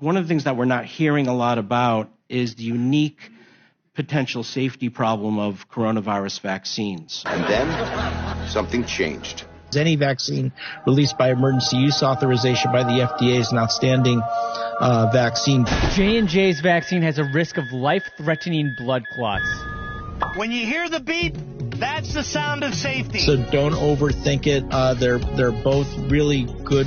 One of the things that we're not hearing a lot about is the unique potential safety problem of coronavirus vaccines. And then something changed. Any vaccine released by emergency use authorization by the FDA is an outstanding vaccine. J&J's vaccine has a risk of life-threatening blood clots. When you hear the beep, that's the sound of safety. So don't overthink it. They're both really good.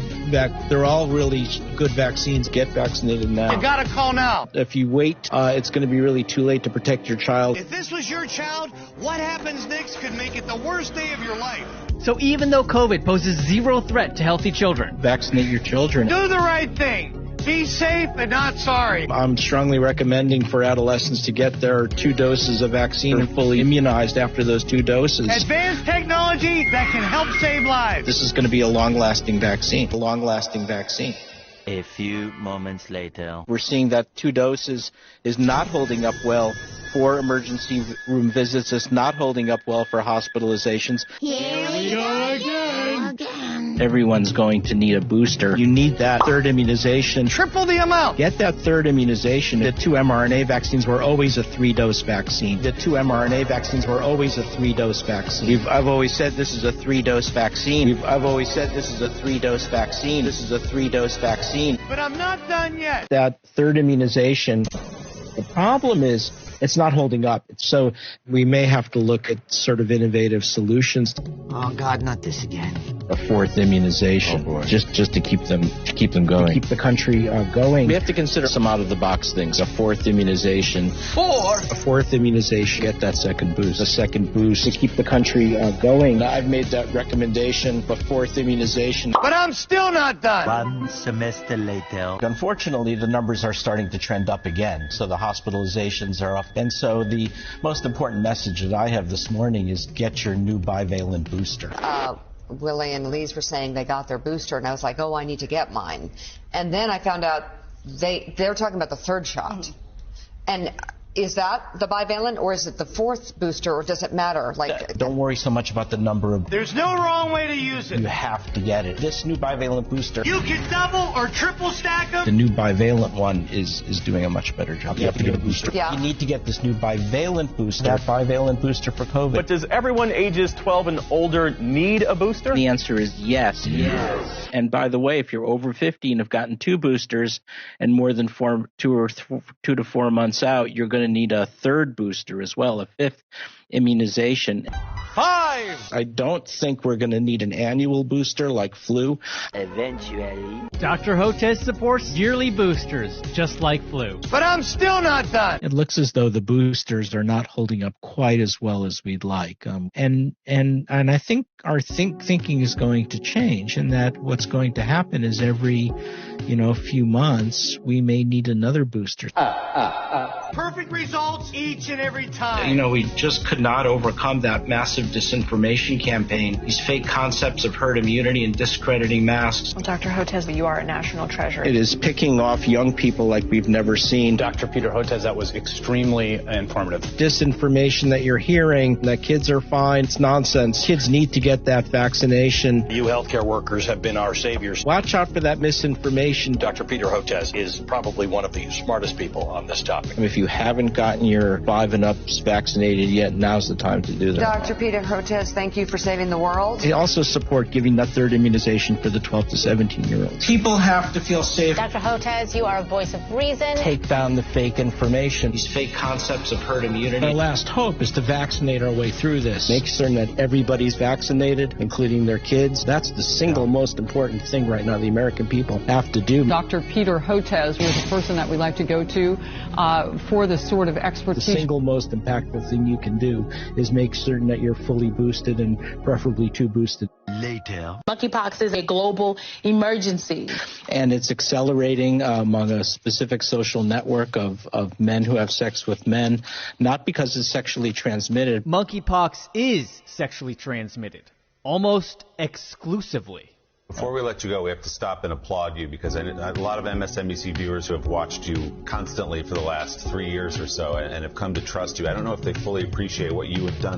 They're all really good vaccines. Get vaccinated now. You gotta call now. If you wait, it's going to be really too late to protect your child. If this was your child, what happens next could make it the worst day of your life. So even though COVID poses zero threat to healthy children, Vaccinate your children. Do the right thing. Be safe and not sorry. I'm strongly recommending for adolescents to get their 2 doses of vaccine and fully immunized after those 2 doses. Advanced technology that can help save lives. This is going to be a long-lasting vaccine. A long-lasting vaccine. A few moments later. We're seeing that 2 doses is not holding up well for emergency room visits. It's not holding up well for hospitalizations. Here we go again. Everyone's going to need a booster. You need that 3rd immunization. Triple the amount. Get that 3rd immunization. The 2 mRNA vaccines were always a 3-dose vaccine. The 2 mRNA vaccines were always a 3-dose vaccine. I've always said this is a 3-dose vaccine. I've always said this is a 3-dose vaccine. This is a 3-dose vaccine. But I'm not done yet. That 3rd immunization, the problem is it's not holding up. So we may have to look at sort of innovative solutions. Oh, God, not this again. A 4th immunization, just to keep them going, keep the country going. We have to consider some out-of-the-box things. A 4th immunization, a 4th immunization. Get that 2nd boost, a 2nd boost to keep the country going. I've made that recommendation. A 4th immunization, but I'm still not done. 1 semester later. Unfortunately, the numbers are starting to trend up again. So the hospitalizations are up. And so the most important message that I have this morning is get your new bivalent booster. Willie and Lise were saying they got their booster, and I was like, oh, I need to get mine. And then I found out they're talking about the 3rd shot. Mm-hmm. And is that the bivalent, or is it the 4th booster, or does it matter? Don't worry so much about the number of... There's no wrong way to use it. You have to get it. This new bivalent booster... You can double or triple stack them. The new bivalent one is doing a much better job. You have to get a booster. Yeah. You need to get this new bivalent booster. That bivalent booster for COVID. But does everyone ages 12 and older need a booster? The answer is yes. Yes. And by the way, if you're over 50 and have gotten 2 boosters and more than 2 to 4 months out, you're going to need a 3rd booster as well, a 5th immunization. 5! I don't think we're going to need an annual booster like flu. Eventually. Dr. Hotez supports yearly boosters, just like flu. But I'm still not done. It looks as though the boosters are not holding up quite as well as we'd like. And I think our thinking is going to change, and that what's going to happen is every few months we may need another booster. Perfect results each and every time. We just could not overcome that massive disinformation campaign, these fake concepts of herd immunity and discrediting masks. Well, Dr. Hotez, you are a national treasure. It is picking off young people like we've never seen. Dr. Peter Hotez, that was extremely informative. Disinformation that you're hearing, that kids are fine, it's nonsense. Kids need to get that vaccination. You healthcare workers have been our saviors. Watch out for that misinformation. Dr. Peter Hotez is probably one of the smartest people on this topic. If you haven't gotten your 5 and ups vaccinated yet, now's the time to do that. Dr. Peter Hotez, thank you for saving the world. They also support giving that 3rd immunization for the 12 to 17-year-olds. People have to feel safe. Dr. Hotez, you are a voice of reason. Take down the fake information, these fake concepts of herd immunity. Our last hope is to vaccinate our way through this. Make certain that everybody's vaccinated, including their kids. That's the single most important thing right now the American people have to do. Dr. Peter Hotez was the person that we like to go to for this sort of expertise. The single most impactful thing you can do is make certain that you're fully boosted and preferably 2 boosted. Later. Monkeypox is a global emergency. And it's accelerating among a specific social network of men who have sex with men, not because it's sexually transmitted. Monkeypox is sexually transmitted, almost exclusively. Before we let you go, we have to stop and applaud you because a lot of MSNBC viewers who have watched you constantly for the last 3 years or so and have come to trust you. I don't know if they fully appreciate what you have done.